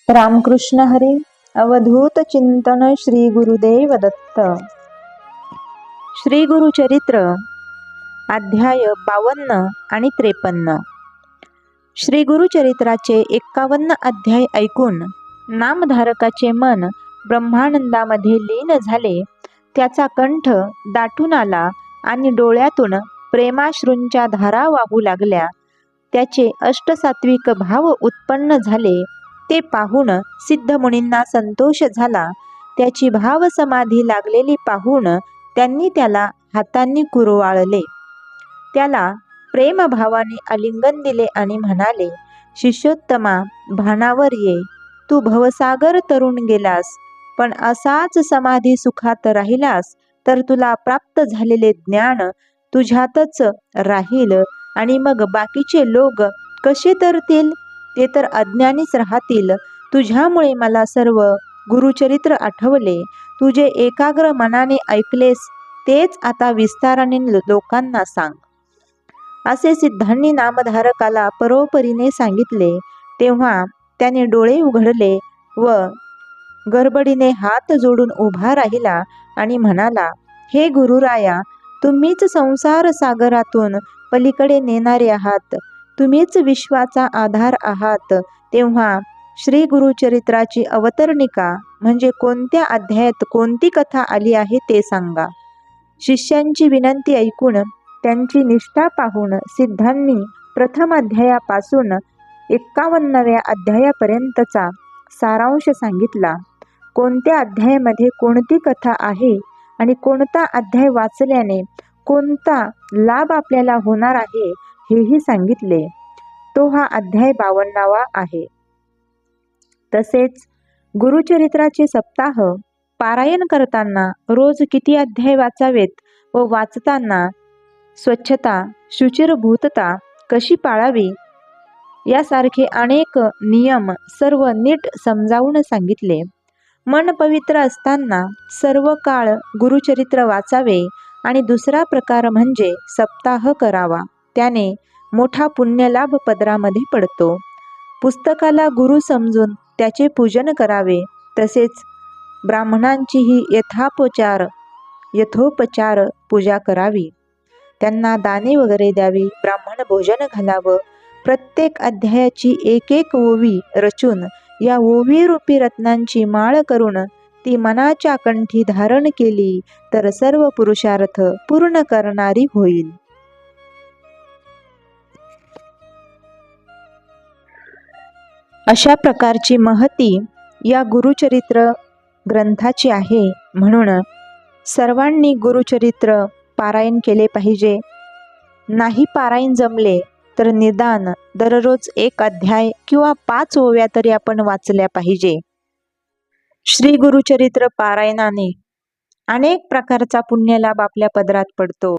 रामकृष्ण हरी अवधूत चिंतन श्री गुरुदेव दत्त। श्री गुरुचरित्र अध्याय 52 आणि 53। श्री गुरुचरित्राचे 51 अध्याय ऐकून नामधारकाचे मन ब्रह्मानंदामध्ये लीन झाले। त्याचा कंठ दाटून आला आणि डोळ्यातून प्रेमाश्रूंच्या धारा वाहू लागल्या। त्याचे अष्टसात्विक भाव उत्पन्न झाले। ते पाहून सिद्धमुनींना संतोष झाला। त्याची भाव समाधी लागलेली पाहून त्यांनी त्याला हातांनी कुरवाळले। त्याला प्रेमभावाने आलिंगन दिले आणि म्हणाले, शिष्योत्तमा, भानावर ये। तू भवसागर तरुण गेलास, पण असाच समाधी सुखात राहिलास तर तुला प्राप्त झालेले ज्ञान तुझ्यातच राहील आणि मग बाकीचे लोक कसे तरतील? ते तर अज्ञानीच राहतील। तुझ्यामुळे मला सर्व गुरुचरित्र आठवले। तुझे एकाग्र मनाने ऐकलेस तेच आता विस्ताराने लोकांना सांग। असे सिद्धांनी नामधारकाला परोपरीने सांगितले। तेव्हा त्याने डोळे उघडले व गडबडीने हात जोडून उभा राहिला आणि म्हणाला, हे गुरुराया, तुम्हीच संसार सागरातून पलीकडे नेणारे आहात। तुम्हीच विश्वाचा आधार आहात। तेव्हा श्री गुरुचरित्राची अवतरणिका म्हणजे कोणत्या अध्यायात कोणती कथा आली आहे ते सांगा। शिष्यांची विनंती ऐकून त्यांची निष्ठा पाहून सिद्धांनी प्रथम अध्यायापासून 51व्या अध्यायापर्यंतचा सारांश सांगितला। कोणत्या अध्यायामध्ये कोणती कथा आहे आणि कोणता अध्याय वाचल्याने कोणता लाभ आपल्याला होणार आहे हेही सांगितले। तो हा अध्याय 52वा आहे। तसेच गुरुचरित्राचे सप्ताह पारायण करताना रोज किती अध्याय वाचावेत व वाचताना स्वच्छता, शुचिर्भूतता कशी पाळावी यासारखे अनेक नियम सर्व नीट समजावून सांगितले। मन पवित्र असताना सर्व काळ गुरुचरित्र वाचावे आणि दुसरा प्रकार म्हणजे सप्ताह करावा। त्याने मोठा पुण्यलाभ पदरामध्ये पडतो। पुस्तकाला गुरु समजून त्याचे पूजन करावे। तसेच ब्राह्मणांचीही यथोपचार पूजा करावी। त्यांना दाने वगैरे द्यावी। ब्राह्मण भोजन घालावं। प्रत्येक अध्यायाची एक एक ओवी रचून या ओवीरूपी रत्नांची माळ करून ती मनाच्या कंठी धारण केली तर सर्व पुरुषार्थ पूर्ण करणारी होईल। अशा प्रकारची महती या गुरुचरित्र ग्रंथाची आहे। म्हणून सर्वांनी गुरुचरित्र पारायण केले पाहिजे। नाही पारायण जमले तर निदान दररोज एक अध्याय किंवा 5 ओव्या तरी आपण वाचल्या पाहिजे। श्री गुरुचरित्र पारायणाने अनेक प्रकारचा पुण्यलाभ आपल्या पदरात पडतो।